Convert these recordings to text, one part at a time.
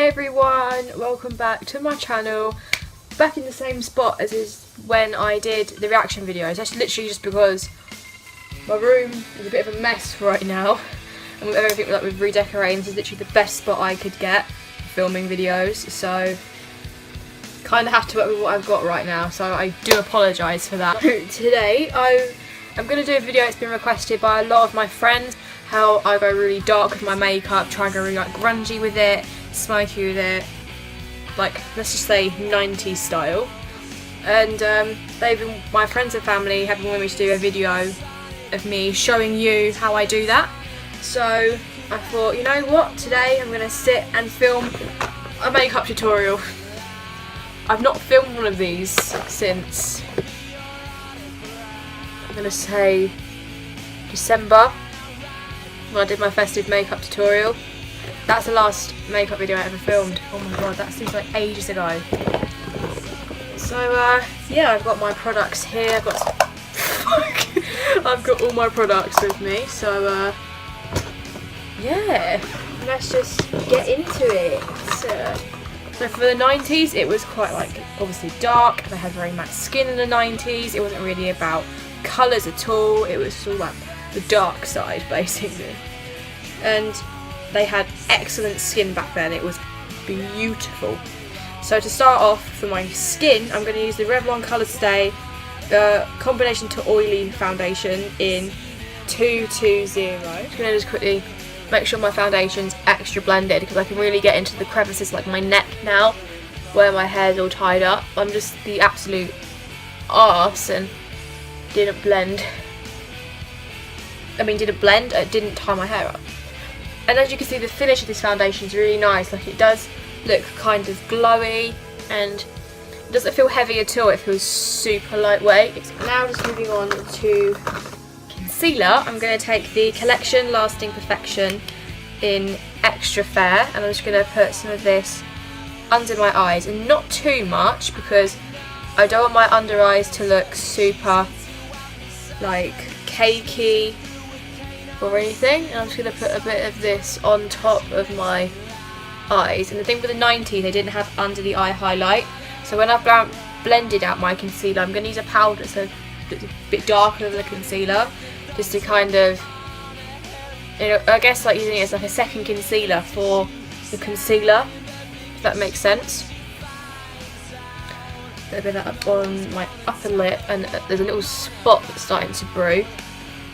Hey everyone, welcome back to my channel. Back in the same spot as is when I did the reaction videos. That's literally just because my room is a bit of a mess right now, and with everything that we've redecorating, this is literally the best spot I could get for filming videos. So kind of have to work with what I've got right now, so I do apologise for that. Today I'm going to do a video that's been requested by a lot of my friends, how I go really dark with my makeup, try and go really like grungy with it, smoky with it, like let's just say 90s style. And my friends and family have been wanting me to do a video of me showing you how I do that. So I thought, you know what, today I'm going to sit and film a makeup tutorial. I've not filmed one of these since, I'm going to say, December, when I did my festive makeup tutorial. That's the last makeup video I ever filmed. Oh my god, that seems like ages ago. So yeah, I've got my products here. I've got all my products with me. So yeah, let's just get into it. So for the 90s, it was quite like obviously dark. They had very matte skin in the 90s. It wasn't really about colours at all. It was all like the dark side basically. And they had excellent skin back then. It was beautiful. So to start off for my skin, I'm going to use the Revlon ColourStay combination to oily foundation in 220. I'm going to just quickly make sure my foundation's extra blended, because I can really get into the crevices like my neck now where my hair's all tied up. I'm just the absolute arse and didn't blend. I didn't tie my hair up. And as you can see, the finish of this foundation is really nice. Like, it does look kind of glowy and it doesn't feel heavy at all. It feels super lightweight. Now just moving on to concealer. I'm going to take the Collection Lasting Perfection in Extra Fair, and I'm just going to put some of this under my eyes, and not too much because I don't want my under eyes to look super like cakey or anything. And I'm just going to put a bit of this on top of my eyes. And the thing with the 90s, they didn't have under the eye highlight, so when I've blended out my concealer, I'm going to use a powder so it's a bit darker than the concealer, just to kind of, you know, I guess like using it as like a second concealer for the concealer, if that makes sense. A bit of that up on my upper lip, and there's a little spot that's starting to brew.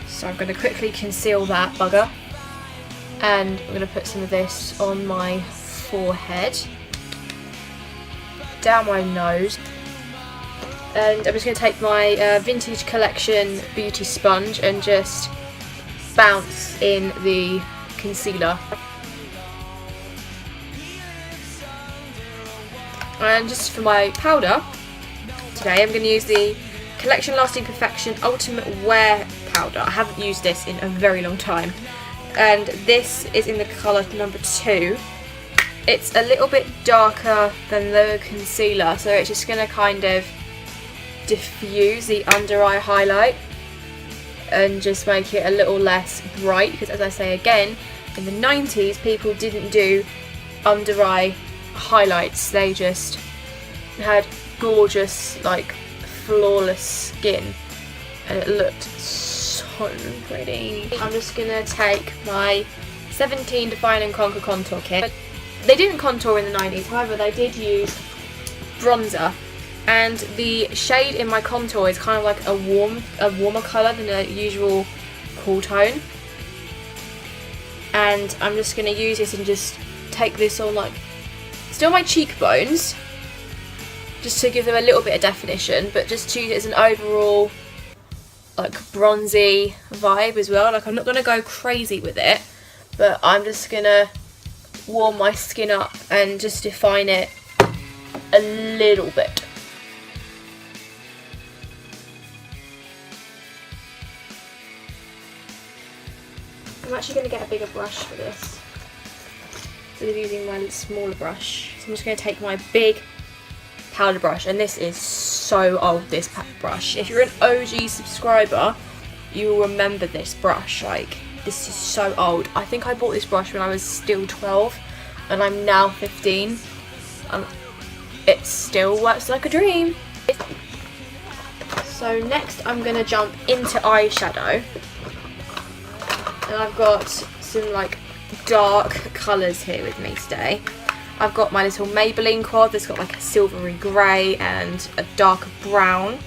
So I'm going to quickly conceal that bugger, and I'm going to put some of this on my forehead, down my nose, and I'm just going to take my Vintage Collection Beauty Sponge and just bounce in the concealer. And just for my powder, today I'm going to use the Collection Lasting Perfection Ultimate Wear Powder. I haven't used this in a very long time, and this is in the colour number 2. It's a little bit darker than the concealer, so it's just going to kind of diffuse the under eye highlight and just make it a little less bright, because as I say again, in the 90s people didn't do under eye highlights. They just had gorgeous, like flawless skin, and it looked so pretty. I'm just gonna take my 17 Define and Conquer contour kit. They didn't contour in the 90s, however they did use bronzer, and the shade in my contour is kind of like a warmer colour than a usual cool tone. And I'm just gonna use this and just take this on, like, still my cheekbones, just to give them a little bit of definition, but just to use it as an overall like bronzy vibe as well. Like, I'm not going to go crazy with it, but I'm just going to warm my skin up and just define it a little bit. I'm actually going to get a bigger brush for this instead of using my smaller brush. So I'm just going to take my big powder brush, and this is so old, this brush. If you're an OG subscriber, you will remember this brush. Like, this is so old. I think I bought this brush when I was still 12, and I'm now 15, and it still works like a dream. So next I'm going to jump into eyeshadow, and I've got some like dark colours here with me today. I've got my little Maybelline quad that's got like a silvery grey and a darker brown.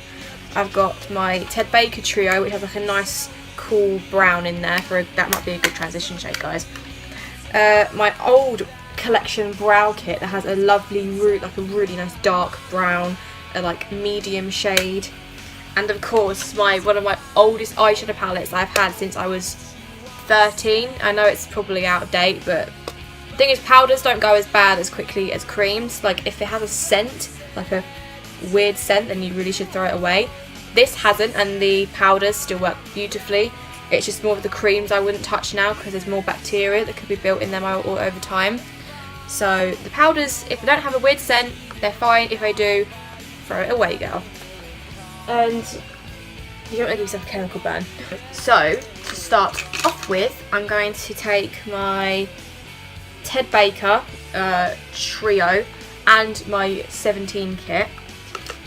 I've got my Ted Baker trio, which has like a nice cool brown in there. That might be a good transition shade, guys. My old collection brow kit that has a lovely like a really nice dark brown, a like medium shade. And of course one of my oldest eyeshadow palettes I've had since I was 13. I know it's probably out of date, but the thing is, powders don't go as bad as quickly as creams. Like if it has a scent, like a weird scent, then you really should throw it away. This hasn't, and the powders still work beautifully. It's just more of the creams I wouldn't touch now because there's more bacteria that could be built in them all over time. So the powders, if they don't have a weird scent, they're fine. If they do, throw it away, girl. And you don't want to give yourself a chemical burn. So to start off with, I'm going to take my Ted Baker trio and my 17 kit.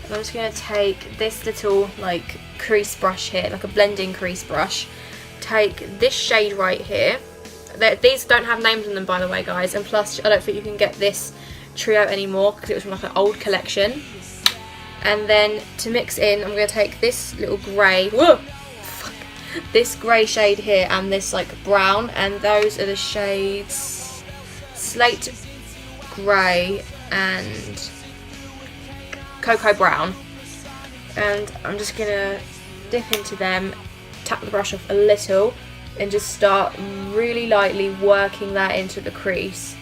And I'm just going to take this little like crease brush here, like a blending crease brush. Take this shade right here. These don't have names on them, by the way, guys, and plus I don't think you can get this trio anymore because it was from like an old collection. And then to mix in, I'm going to take this little grey, this grey shade here and this like brown, and those are the shades Slate Grey and Cocoa Brown. And I'm just going to dip into them, tap the brush off a little, and just start really lightly working that into the crease.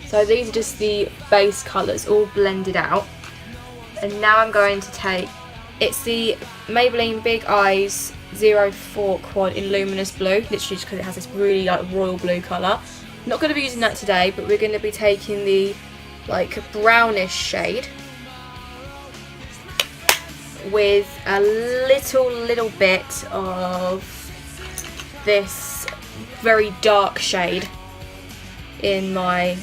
So these are just the base colours all blended out. And now I'm going to take, it's the Maybelline Big Eyes 04 Quad in Luminous Blue, literally just because it has this really like royal blue colour. Not going to be using that today, but we're going to be taking the like brownish shade with a little bit of this very dark shade in my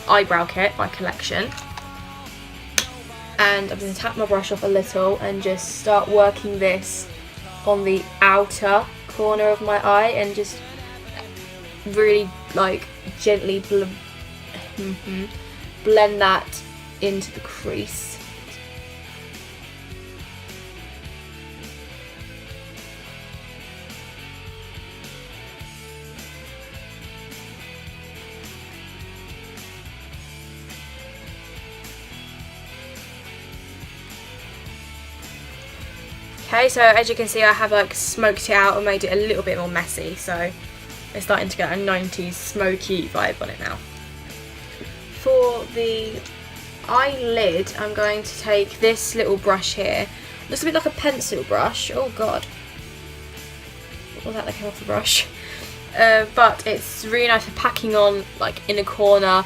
eyebrow kit by Collection. And I'm going to tap my brush off a little and just start working this on the outer corner of my eye and just really like gently blend that into the crease. Okay, so as you can see, I have like smoked it out and made it a little bit more messy, so it's starting to get a 90s smoky vibe on it now. For the eyelid, I'm going to take this little brush here. Looks a bit like a pencil brush. Oh god. What was that that came off the brush? But it's really nice for packing on like in a corner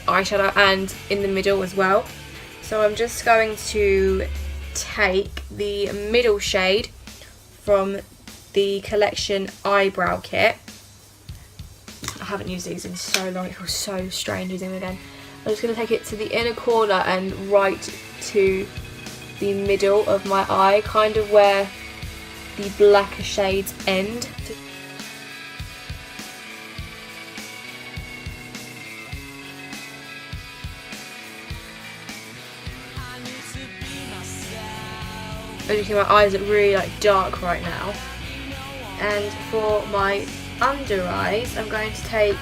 eyeshadow and in the middle as well. So I'm just going to take the middle shade from the Collection Eyebrow kit. I haven't used these in so long, it feels so strange using them again. I'm just going to take it to the inner corner and right to the middle of my eye, kind of where the blacker shades end. As you can see, my eyes look really like dark right now. And for my under eyes, I'm going to take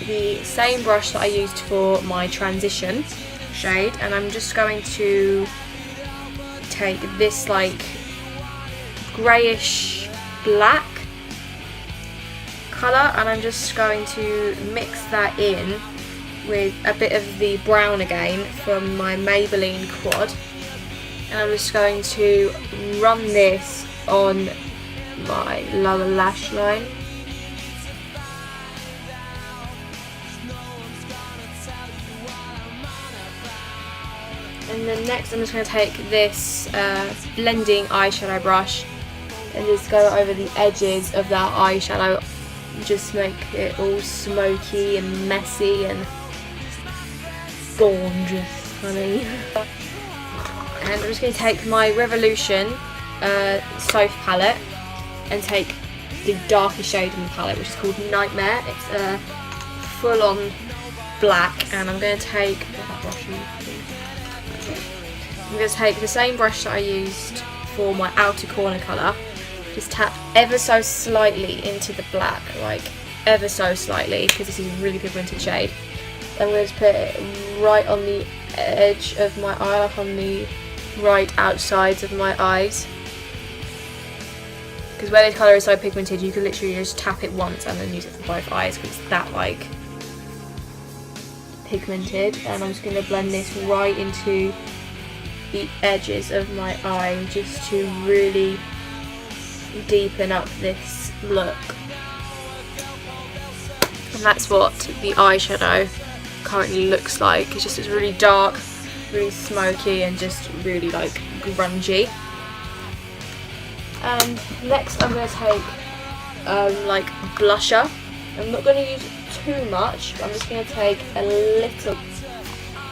the same brush that I used for my transition shade, and I'm just going to take this like greyish black colour, and I'm just going to mix that in with a bit of the brown again from my Maybelline quad. And I'm just going to run this on my lower lash line. And then next I'm just going to take this blending eyeshadow brush and just go over the edges of that eyeshadow. Just make it all smoky and messy and gorgeous, honey. And I'm just going to take my Revolution Soph palette and take the darkest shade in the palette, which is called Nightmare. It's a full-on black, and I'm going to take the same brush that I used for my outer corner colour. Just tap ever so slightly into the black, like ever so slightly, because this is a really pigmented shade. I'm going to put it right on the edge of my eye, like on the right outsides of my eyes. Because where this colour is so pigmented, you can literally just tap it once and then use it for both eyes, because it's that like pigmented. And I'm just going to blend this right into the edges of my eye, just to really deepen up this look. And that's what the eyeshadow currently looks like. It's just really dark, really smoky, and just really like grungy. And next I'm going to take like blusher. I'm not going to use too much, but I'm just going to take a little.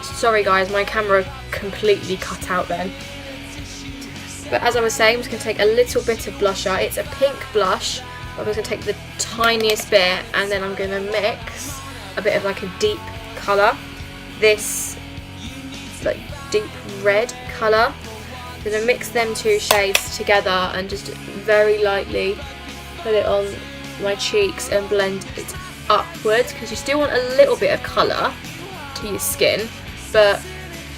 Sorry guys, my camera completely cut out then. But as I was saying, I'm just going to take a little bit of blusher. It's a pink blush, but I'm just going to take the tiniest bit, and then I'm going to mix a bit of like a deep colour. This like deep red colour. I'm going to mix them two shades together and just very lightly put it on my cheeks and blend it upwards, because you still want a little bit of colour to your skin, but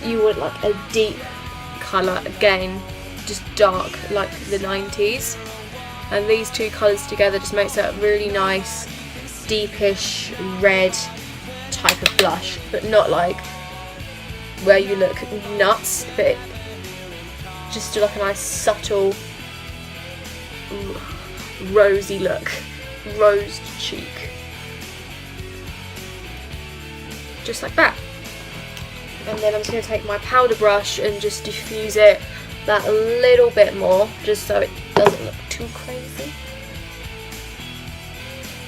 you want like a deep colour again, just dark like the 90s. And these two colours together just makes that really nice deepish red type of blush, but not like where you look nuts, but just to like a nice subtle rosy look, rosed cheek, just like that. And then I'm just going to take my powder brush and just diffuse it that a little bit more, just so it doesn't look too crazy.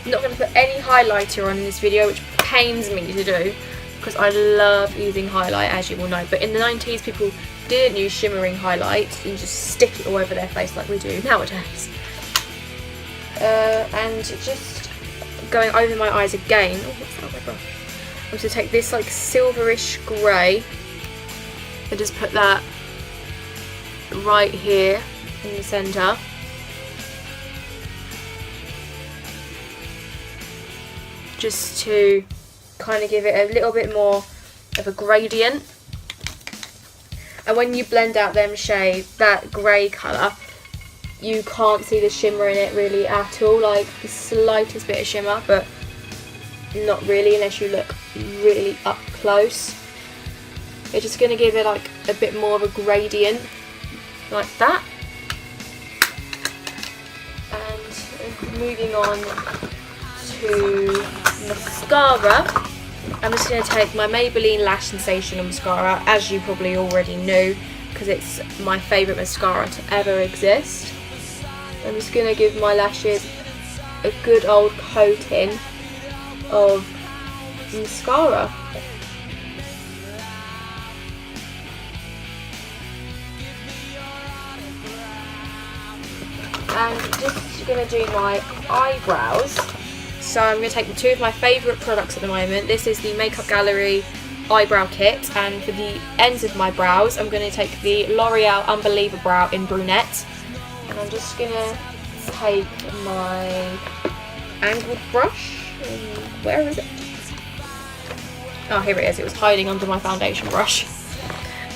I'm not going to put any highlighter on in this video, which pains me to do because I love using highlight, as you will know. But in the 90s, people didn't use shimmering highlight and just stick it all over their face like we do nowadays. And just going over my eyes again. Oh, what's that on my brush? I'm going to take this like silverish grey and just put that right here in the centre. Just to kind of give it a little bit more of a gradient. And when you blend out them shades, that grey colour, you can't see the shimmer in it really at all, like the slightest bit of shimmer, but not really unless you look really up close. It's just going to give it like a bit more of a gradient, like that. And moving on to mascara, I'm just going to take my Maybelline Lash Sensational Mascara, as you probably already knew, because it's my favourite mascara to ever exist. I'm just going to give my lashes a good old coating of mascara. And just going to do my eyebrows. So I'm going to take two of my favourite products at the moment. This is the Makeup Gallery Eyebrow Kit, and for the ends of my brows I'm going to take the L'Oreal Unbeliever Brow in Brunette. And I'm just going to take my angled brush. Where is it? Oh, here it is. It was hiding under my foundation brush.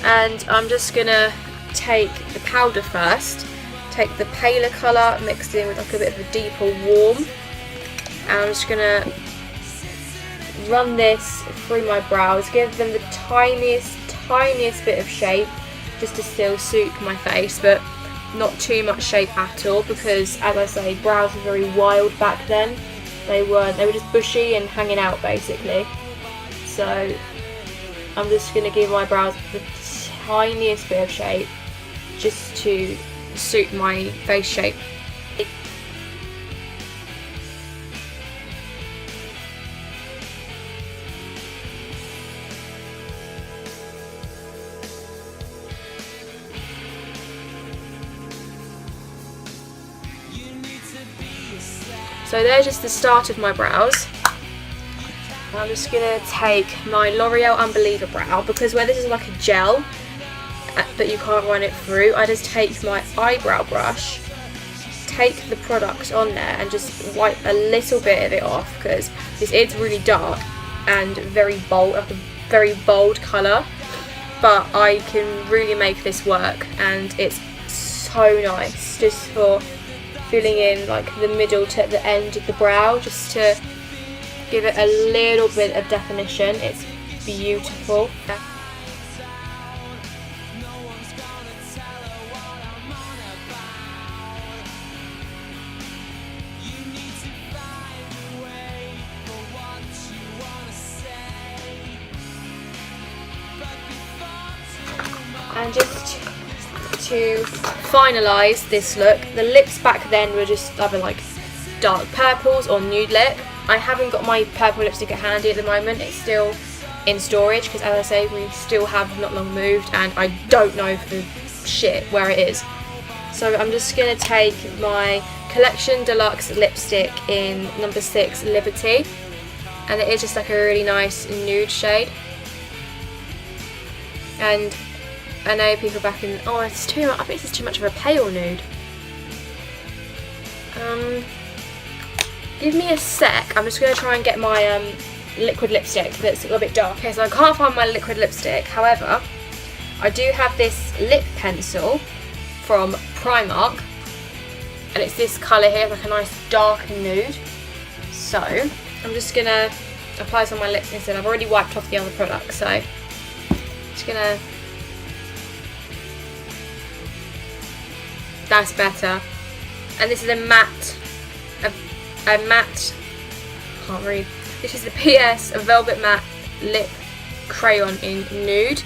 And I'm just going to take the powder first. Take the paler colour mixed in with like a bit of a deeper warm. And I'm just going to run this through my brows, give them the tiniest bit of shape, just to still suit my face, but not too much shape at all, because as I say, brows were very wild back then. They were just bushy and hanging out basically. So I'm just going to give my brows the tiniest bit of shape just to suit my face shape. So there's just the start of my brows. I'm just going to take my L'Oreal Unbeliever Brow, because where this is like a gel but you can't run it through, I just take my eyebrow brush, take the product on there and just wipe a little bit of it off, because this is really dark and very bold, like a very bold colour, but I can really make this work, and it's so nice just for filling in like the middle to the end of the brow, just to give it a little bit of definition. It's beautiful. And just to finalise this look, the lips back then were just either like dark purples or nude lip. I haven't got my purple lipstick at handy at the moment, it's still in storage because, as I say, we still have not long moved and I don't know for shit where it is. So I'm just going to take my Collection Deluxe lipstick in number 6 Liberty, and it is just like a really nice nude shade. And I know people back in, oh, it's too much, I think this is too much of a pale nude. Give me a sec, I'm just going to try and get my liquid lipstick that's a little bit dark. Okay, so I can't find my liquid lipstick, however, I do have this lip pencil from Primark, and it's this colour here, like a nice dark nude. So, I'm just going to apply some on my lips instead. I've already wiped off the other product, so I'm just going to... That's better. And this is a matte, can't read. This is the PS, a Velvet Matte Lip Crayon in Nude.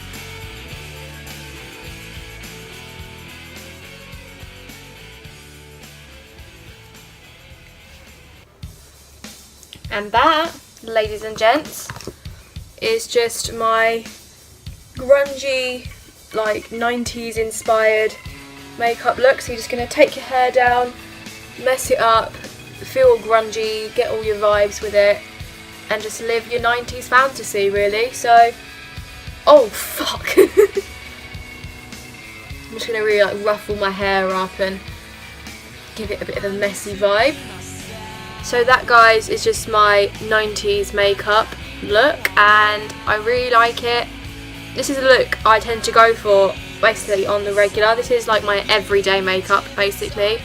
And that, ladies and gents, is just my grungy, like 90s inspired makeup look. So you're just going to take your hair down, mess it up, feel grungy, get all your vibes with it, and just live your 90s fantasy, really. So, oh fuck. I'm just going to really like ruffle my hair up and give it a bit of a messy vibe. So that, guys, is just my 90s makeup look, and I really like it. This is a look I tend to go for basically on the regular. This is like my everyday makeup basically,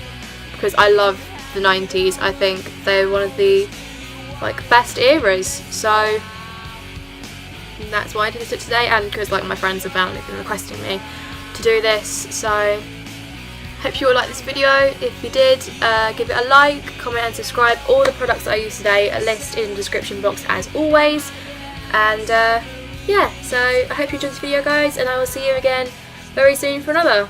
because I love the 90s. I think they're one of the like best eras, so that's why I did this look today, and because like my friends and family have been requesting me to do this. So hope you all liked this video. If you did, give it a like, comment and subscribe. All the products that I used today are listed in the description box as always. And yeah, so I hope you enjoyed this video, guys, and I will see you again very soon for another.